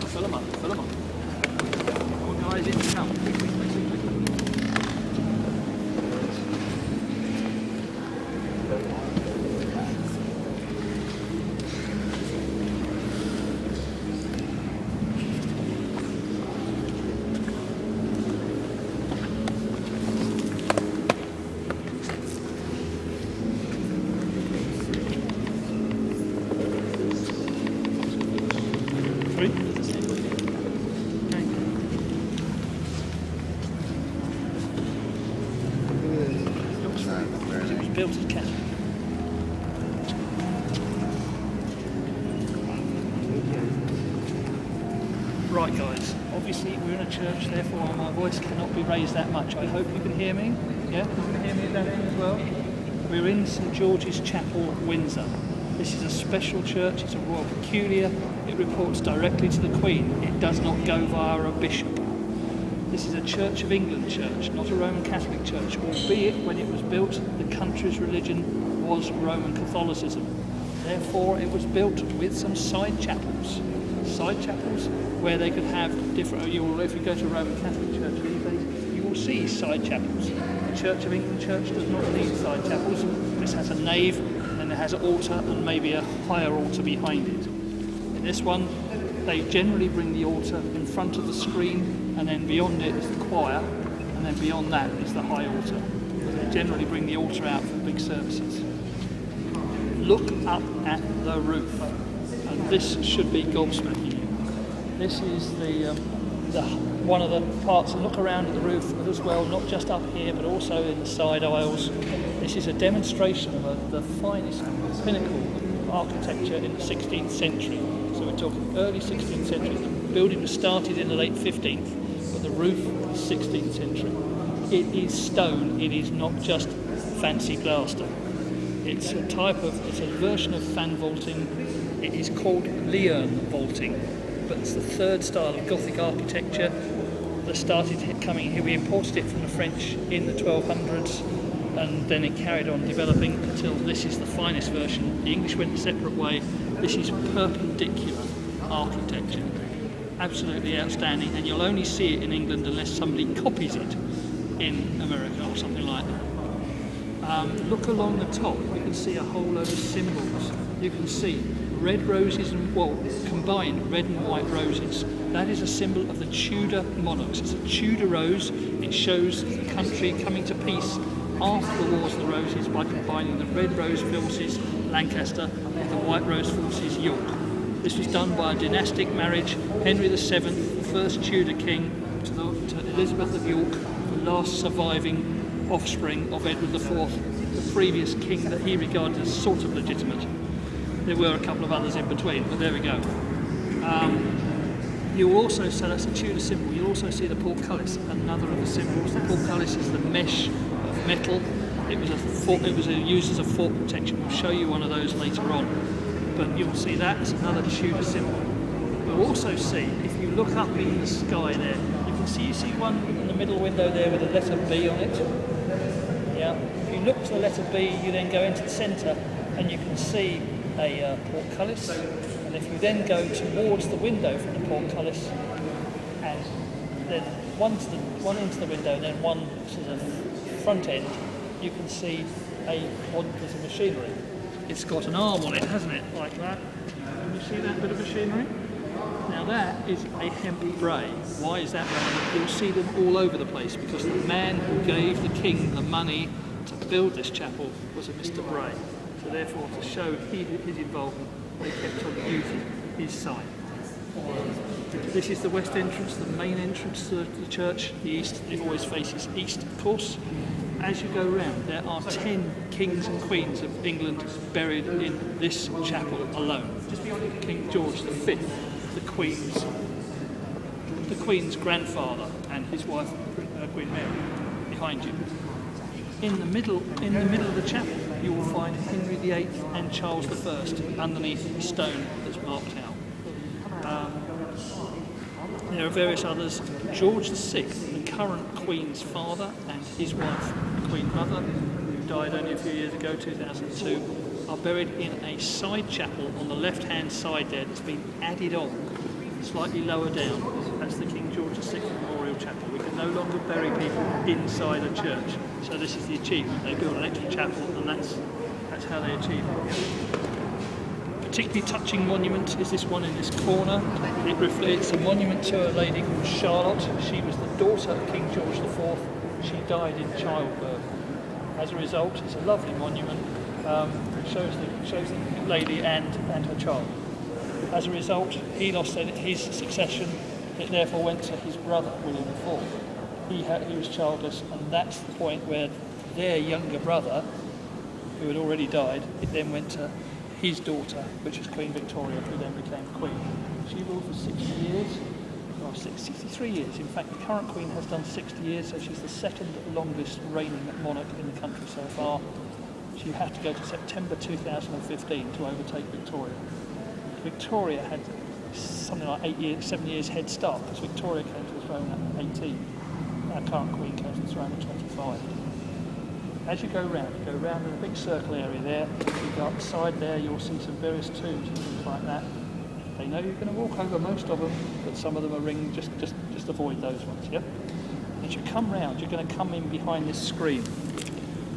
fill them up, fill them up. Organise it to come. Quickly. Built as Catholic. Right guys, obviously we're in a church, therefore my voice cannot be raised that much. I hope you can hear me. Yeah, you can hear me at that end as well. We're in St George's Chapel, Windsor. This is a special church, it's a royal peculiar, it reports directly to the Queen. It does not go via a bishop. This is a Church of England church, not a Roman Catholic church, albeit when it was built, the country's religion was Roman Catholicism. Therefore, it was built with some side chapels. Side chapels where they could have different, if you go to a Roman Catholic church these days, you will see side chapels. The Church of England church does not need side chapels. This has a nave, and then it has an altar, and maybe a higher altar behind it. In this one, they generally bring the altar in front of the screen, and then beyond it is the choir, and then beyond that is the high altar. They generally bring the altar out for big services. Look up at the roof, and this should be gobsmacking you. This is the one of the parts, and look around at the roof as well, not just up here but also in the side aisles. This is a demonstration of the finest pinnacle of architecture in the 16th century. So we're talking early 16th century. The building was started in the late 15th, but the roof is 16th century. It is stone, it is not just fancy plaster. It's a version of fan vaulting. It is called Leon vaulting, but it's the third style of Gothic architecture that started coming here. We imported it from the French in the 1200s, and then it carried on developing until this is the finest version. The English went a separate way. This is perpendicular architecture. Absolutely outstanding, and you'll only see it in England unless somebody copies it in America or something like that. Look along the top, you can see a whole load of symbols. You can see red roses and, combined red and white roses. That is a symbol of the Tudor monarchs. It's a Tudor rose. It shows the country coming to peace after the Wars of the Roses by combining the red rose forces, Lancaster, with the white rose forces, York. This was done by a dynastic marriage. Henry VII, the first Tudor king, to Elizabeth of York, the last surviving offspring of Edward IV, the previous king that he regarded as sort of legitimate. There were a couple of others in between, but there we go. You'll also see, that's a Tudor symbol, you'll also see the portcullis, another of the symbols. The portcullis is the mesh of metal. It was used as a fort protection. We'll show you one of those later on. But you'll see that as another Tudor symbol. We'll also see, if you look up in the sky there, you see one in the middle window there with a letter B on it? Yeah. If you look to the letter B, you then go into the centre and you can see a portcullis. And if you then go towards the window from the portcullis, and then one into the window and then one to the front end, you can see one piece of machinery. It's got an arm on it, hasn't it? Like that. Can you see that bit of machinery? Now that is a hemp bray. Why is that relevant? You'll see them all over the place because the man who gave the king the money to build this chapel was a Mr. Bray. So therefore, to show his involvement, they kept on using his sign. This is the west entrance, the main entrance to the church. The east, it always faces east, of course. As you go round, there are 10 kings and queens of England buried in this chapel alone. King George V, the Queen's grandfather, and his wife, Queen Mary, behind you. In the middle of the chapel, you will find Henry VIII and Charles I underneath the stone that's marked out. There are various others. George VI, the current Queen's father, and his wife, Queen Mother, who died only a few years ago, 2002, are buried in a side chapel on the left-hand side there that's been added on Slightly lower down, that's the King George VI Memorial Chapel. We can no longer bury people inside a church. So this is the achievement. They built an extra chapel, and that's how they achieve it. Particularly touching monument is this one in this corner. It's a monument to a lady called Charlotte. She was the daughter of King George IV. She died in childbirth. As a result, it's a lovely monument. It shows the lady and her child. As a result, he lost his succession. It therefore went to his brother, William IV. He was childless, and that's the point where their younger brother, who had already died, it then went to his daughter, which was Queen Victoria, who then became Queen. She ruled for 60 years, or 63 years. In fact, the current Queen has done 60 years, so she's the second longest reigning monarch in the country so far. She had to go to September 2015 to overtake Victoria. Victoria had something like 7 years head start, because Victoria came to the throne at 18. Our current Queen came to the throne at 25. As you go round in a big circle area there. You go up the side there, you'll see some various tombs and things like that. They know you're going to walk over most of them, but some of them are ringed, just avoid those ones, yep? As you come round, you're going to come in behind this screen.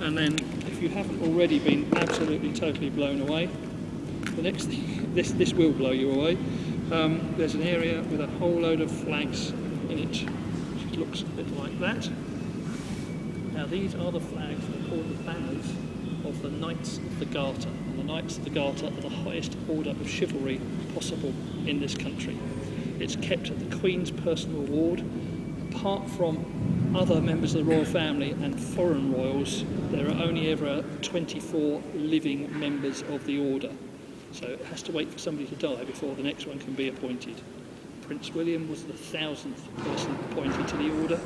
And then, if you haven't already been absolutely, totally blown away, the next thing, this will blow you away. There's an area with a whole load of flags in it, which looks a bit like that. Now these are the flags, they're called the banners of the Knights of the Garter. And the Knights of the Garter are the highest order of chivalry possible in this country. It's kept at the Queen's personal ward. Apart from other members of the royal family and foreign royals, there are only ever 24 living members of the order. So it has to wait for somebody to die before the next one can be appointed. Prince William was the 1000th person appointed to the order.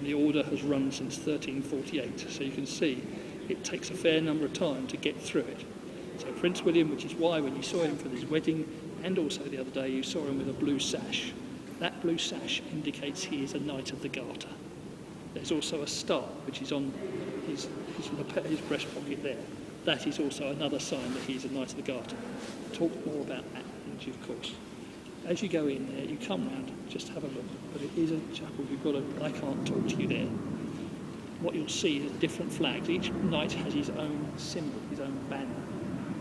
The order has run since 1348, so you can see it takes a fair number of time to get through it. So Prince William, which is why when you saw him for his wedding, and also the other day you saw him with a blue sash. That blue sash indicates he is a Knight of the Garter. There's also a star, which is on his breast pocket there. That is also another sign that he's a Knight of the Garter. Talk more about that in due course. As you go in there, you come round, just have a look. But it is a chapel. I can't talk to you there. What you'll see is different flags. Each knight has his own symbol, his own banner.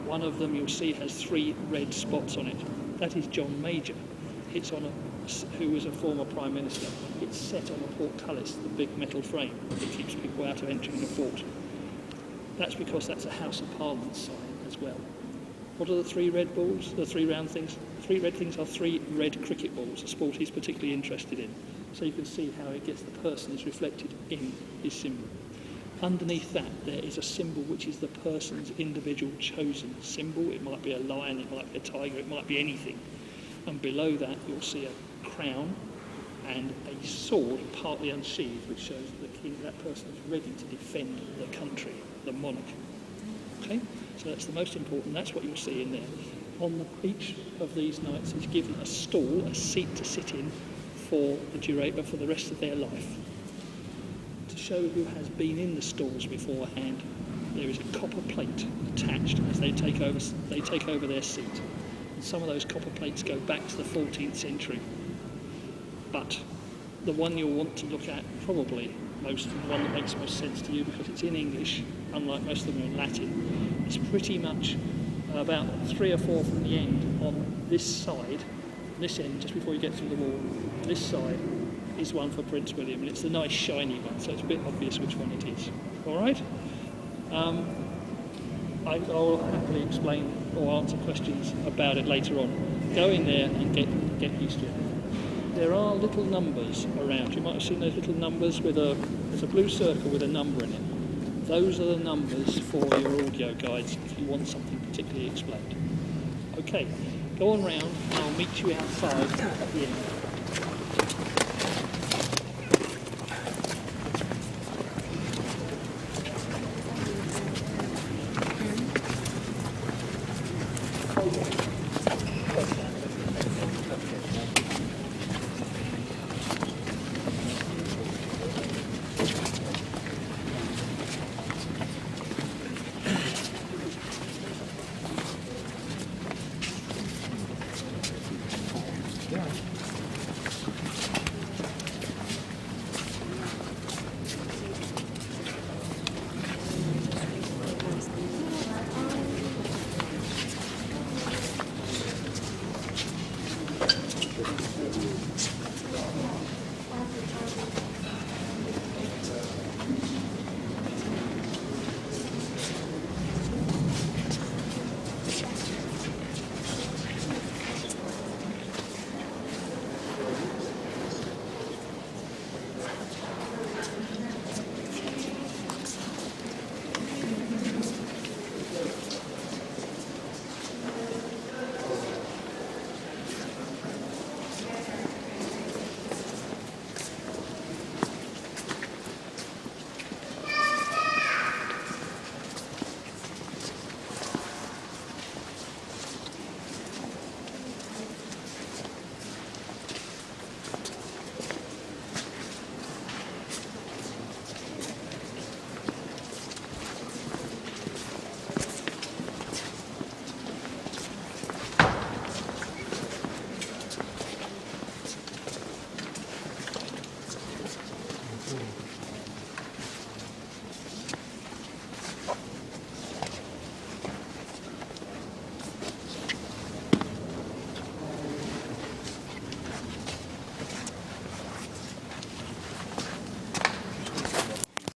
One of them you'll see has 3 red spots on it. That is John Major. Who was a former Prime Minister. It's set on a portcullis, the big metal frame that keeps people out of entering the fort. That's because that's a House of Parliament sign as well. What are the 3 red balls? The 3 round things? 3 red things are 3 red cricket balls, a sport he's particularly interested in. So you can see how the person is reflected in his symbol. Underneath that, there is a symbol which is the person's individual chosen symbol. It might be a lion, it might be a tiger, it might be anything. And below that, you'll see a crown and a sword partly unsheathed, which shows that person is ready to defend the country, the monarch. Okay? So that's the most important. That's what you'll see in there. Each of these knights is given a stall, a seat to sit in for the rest of their life. To show who has been in the stalls beforehand, there is a copper plate attached as they take over their seat. And some of those copper plates go back to the 14th century. But the one you'll want to look at, probably the one that makes most sense to you because it's in English, unlike most of them in Latin, is pretty much about 3 or 4 from the end on this side, this end, just before you get through the wall. This side is one for Prince William, and it's the nice shiny one, so it's a bit obvious which one it is. All right? I'll happily explain or answer questions about it later on. Go in there and get used to it. There are little numbers around. You might have seen those little numbers there's a blue circle with a number in it. Those are the numbers for your audio guides if you want something particularly explained. Okay, go on round and I'll meet you outside at the end.